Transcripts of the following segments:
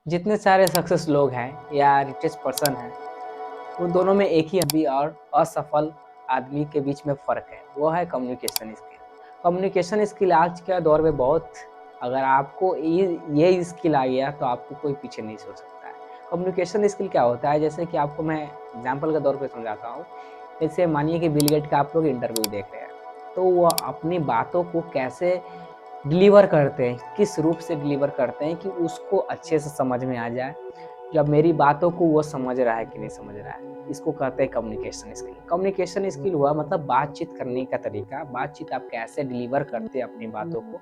जितने सारे सक्सेस लोग हैं या रिचेस्ट पर्सन हैं, उन दोनों में एक ही हबी और असफल आदमी के बीच में फ़र्क है, वो है कम्युनिकेशन स्किल। कम्युनिकेशन स्किल आज के दौर में बहुत, अगर आपको ये स्किल आ गया तो आपको कोई पीछे नहीं छोड़ सकता है। कम्युनिकेशन स्किल क्या होता है, जैसे कि आपको मैं एग्ज़ाम्पल के तौर पे समझाता हूँ। जैसे मानिए कि बिल गेट का आप लोग इंटरव्यू देख रहे हैं, तो वो अपनी बातों को कैसे डिलीवर करते हैं, किस रूप से डिलीवर करते हैं कि उसको अच्छे से समझ में आ जाए। जब मेरी बातों को वो समझ रहा है कि नहीं समझ रहा है, इसको कहते हैं कम्युनिकेशन स्किल। कम्युनिकेशन स्किल हुआ मतलब बातचीत करने का तरीका, बातचीत आप कैसे डिलीवर करते हैं अपनी बातों को,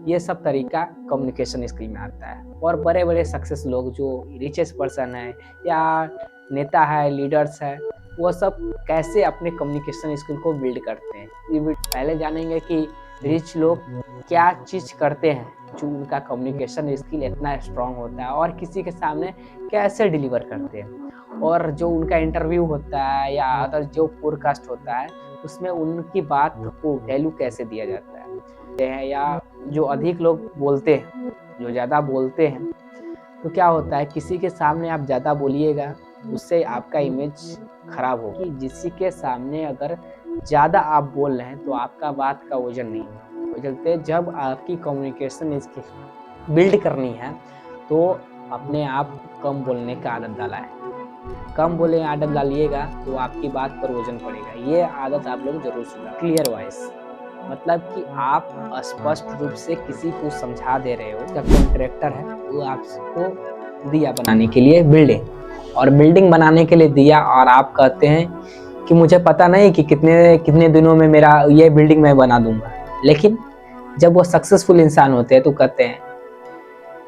ये सब तरीका कम्युनिकेशन स्किल में आता है। और बड़े बड़े सक्सेस लोग जो रिचेस्ट पर्सन है या नेता है, लीडर्स है, वो सब कैसे अपने कम्युनिकेशन स्किल को बिल्ड करते हैं, ये पहले जानेंगे कि रिच लोग क्या चीज़ करते हैं जो उनका कम्युनिकेशन स्किल इतना स्ट्रांग होता है और किसी के सामने कैसे डिलीवर करते हैं, और जो उनका इंटरव्यू होता है या अदर जो पॉडकास्ट होता है उसमें उनकी बात को वैल्यू कैसे दिया जाता है। या जो अधिक लोग बोलते हैं, जो ज़्यादा बोलते हैं, तो क्या होता है किसी के सामने आप ज़्यादा बोलिएगा, उससे आपका इमेज खराब होगा। कि किसी के सामने अगर ज़्यादा आप बोल रहे हैं तो आपका बात का वजन नहीं होगा। तो चलते जब आपकी कम्युनिकेशन स्किल बिल्ड करनी है तो अपने आप कम बोलने का आदत डाला है। कम बोले आदत डालिएगा तो आपकी बात पर वजन पड़ेगा। ये आदत आप लोग जरूर सुना। क्लियर वॉइस मतलब कि आप स्पष्ट रूप से किसी को समझा दे रहे हो। उसका कॉन्ट्रैक्टर है, वो आपको दिया बनाने के लिए बिल्डिंग, और बिल्डिंग बनाने के लिए दिया, और आप कहते हैं कि मुझे पता नहीं कि कितने कितने दिनों में मेरा ये बिल्डिंग मैं बना दूंगा। लेकिन जब वो सक्सेसफुल इंसान होते हैं तो कहते हैं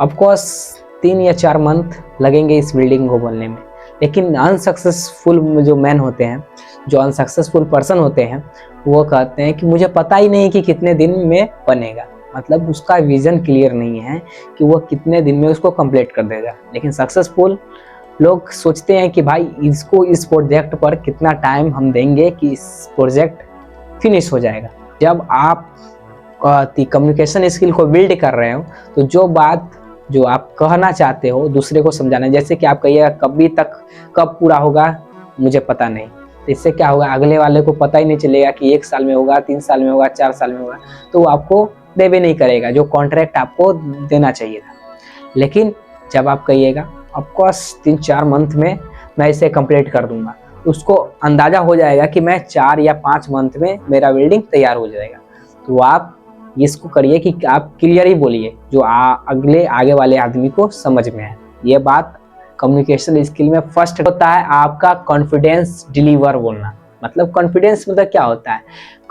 ऑफकोर्स 3 या 4 मंथ लगेंगे इस बिल्डिंग को बनने में। लेकिन अनसक्सेसफुल जो मैन होते हैं, जो अनसक्सेसफुल पर्सन होते हैं, वो कहते हैं कि मुझे पता ही नहीं कि कितने दिन में बनेगा। मतलब उसका विजन क्लियर नहीं है कि वो कितने दिन में उसको कंप्लीट कर देगा। लेकिन सक्सेसफुल लोग सोचते हैं कि भाई इसको इस प्रोजेक्ट पर कितना टाइम हम देंगे कि इस प्रोजेक्ट फिनिश हो जाएगा। जब आप कम्युनिकेशन स्किल को बिल्ड कर रहे हो तो जो बात जो आप कहना चाहते हो दूसरे को समझाना, जैसे कि आप कहिएगा कभी तक कब पूरा होगा मुझे पता नहीं, तो इससे क्या होगा, अगले वाले को पता ही नहीं चलेगा कि 1 साल में होगा, 3 साल में होगा, 4 साल में होगा, तो वो आपको दे भी नहीं करेगा जो कॉन्ट्रैक्ट आपको देना चाहिए था। लेकिन जब आप कहिएगा ऑफकोर्स 3-4 मंथ में मैं इसे कंप्लीट कर दूंगा, उसको अंदाजा हो जाएगा कि मैं 4 या 5 मंथ में मेरा बिल्डिंग तैयार हो जाएगा। तो आप इसको करिए कि आप क्लियर ही बोलिए जो अगले आगे वाले आदमी को समझ में आए। ये बात कम्युनिकेशन स्किल में फर्स्ट होता है आपका कॉन्फिडेंस डिलीवर बोलना। मतलब कॉन्फिडेंस मतलब क्या होता है,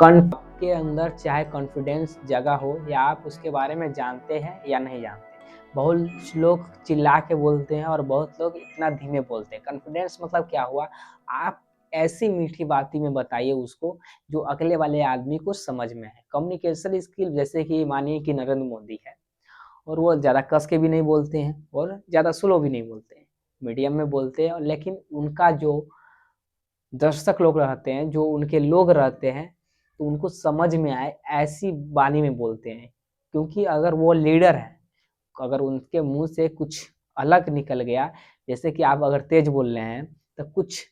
आपके अंदर चाहे कॉन्फिडेंस जगह हो या आप उसके बारे में जानते हैं या नहीं जानते। बहुत लोग चिल्ला के बोलते हैं और बहुत लोग इतना धीमे बोलते हैं। कॉन्फिडेंस मतलब क्या हुआ, आप ऐसी मीठी बाती में बताइए उसको जो अगले वाले आदमी को समझ में आए। कम्युनिकेशन स्किल जैसे कि मानिए कि नरेंद्र मोदी है, और वो ज़्यादा कस के भी नहीं बोलते हैं और ज़्यादा स्लो भी नहीं बोलते हैं, मीडियम में बोलते हैं। लेकिन उनका जो दर्शक लोग रहते हैं, जो उनके लोग रहते हैं, तो उनको समझ में आए ऐसी वाणी में बोलते हैं। क्योंकि अगर वो लीडर है, अगर उनके मुंह से कुछ अलग निकल गया, जैसे कि आप अगर तेज बोल रहे हैं तो कुछ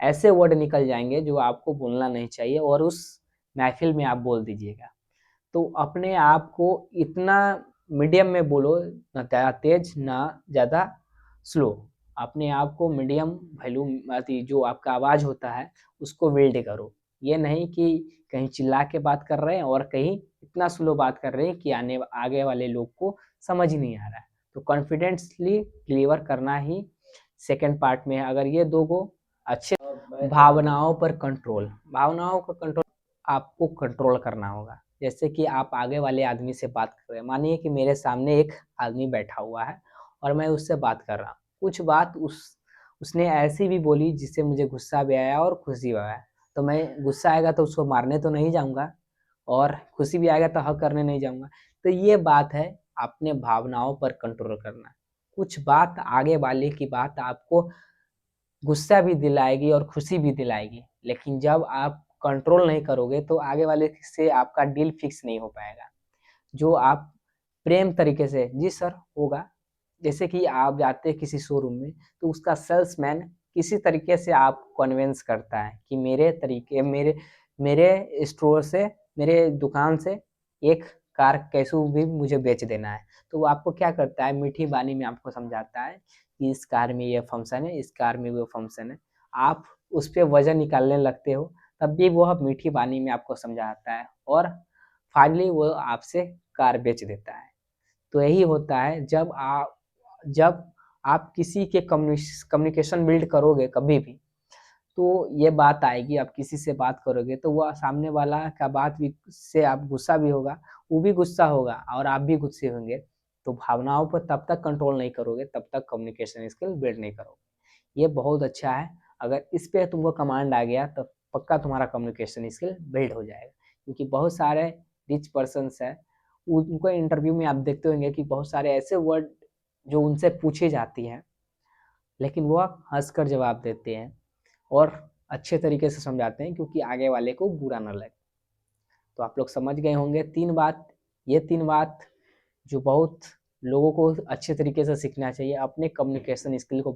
ऐसे वर्ड निकल जाएंगे जो आपको बोलना नहीं चाहिए और उस महफिल में आप बोल दीजिएगा। तो अपने आप को इतना मीडियम में बोलो, ना ज़्यादा तेज ना ज़्यादा स्लो। अपने आप को मीडियम वैल्यू जो आपका आवाज़ होता है उसको बिल्ड करो। ये नहीं कि कहीं चिल्ला के बात कर रहे हैं और कहीं इतना स्लो बात कर रहे हैं कि आगे वाले लोग को समझ ही नहीं आ रहा है। तो कॉन्फिडेंटली डिलीवर करना ही सेकंड पार्ट में है। अगर ये दो को अच्छे, भावनाओं पर कंट्रोल, भावनाओं का कंट्रोल आपको कंट्रोल करना होगा। जैसे कि आप आगे वाले आदमी से बात कर रहे हैं, मानिए कि मेरे सामने एक आदमी बैठा हुआ है और मैं उससे बात कर रहा हूँ। कुछ बात उसने ऐसी भी बोली जिससे मुझे गुस्सा भी आया और खुशी भी आया। तो मैं, गुस्सा आएगा तो उसको मारने तो नहीं जाऊंगा, और खुशी भी आएगा तो हक करने नहीं जाऊंगा। तो ये बात है अपने भावनाओं पर कंट्रोल करना। कुछ बात आगे वाले की बात आपको गुस्सा भी दिलाएगी और खुशी भी दिलाएगी, लेकिन जब आप कंट्रोल नहीं करोगे तो आगे वाले से आपका डील फिक्स नहीं हो पाएगा। जो आप प्रेम तरीके से, जी सर होगा, जैसे कि आप जाते हैं किसी शोरूम में, तो उसका सेल्समैन किसी तरीके से आपको कन्विंस करता है कि मेरे स्टोर से, मेरे दुकान से एक कार कैसे भी मुझे बेच देना है। तो वो आपको क्या करता है, मीठी बानी में आपको समझाता है कि इस कार में ये फंक्शन है, इस कार में वो फंक्शन है। आप उस पे वजन निकालने लगते हो, तब भी वो मीठी बानी में आपको समझाता है और फाइनली वो आपसे कार बेच देता है। तो यही होता है जब आप किसी के कम्युनिकेशन बिल्ड करोगे कभी भी, तो ये बात आएगी, आप किसी से बात करोगे तो वो सामने वाला का बात भी से आप गुस्सा भी होगा, वो भी गुस्सा होगा और आप भी गुस्से होंगे। तो भावनाओं पर तब तक कंट्रोल नहीं करोगे, तब तक कम्युनिकेशन स्किल बिल्ड नहीं करोगे। ये बहुत अच्छा है, अगर इस पे तुमको कमांड आ गया तो पक्का तुम्हारा कम्युनिकेशन स्किल बिल्ड हो जाएगा। क्योंकि बहुत सारे रिच पर्सन्स है, उनको इंटरव्यू में आप देखते होंगे कि बहुत सारे ऐसे वर्ड जो उनसे पूछे जाती हैं, लेकिन वो हंसकर जवाब देते हैं और अच्छे तरीके से समझाते हैं, क्योंकि आगे वाले को बुरा ना लगे। तो आप लोग समझ गए होंगे 3 बात, ये 3 बात जो बहुत लोगों को अच्छे तरीके से सीखना चाहिए अपने कम्युनिकेशन स्किल को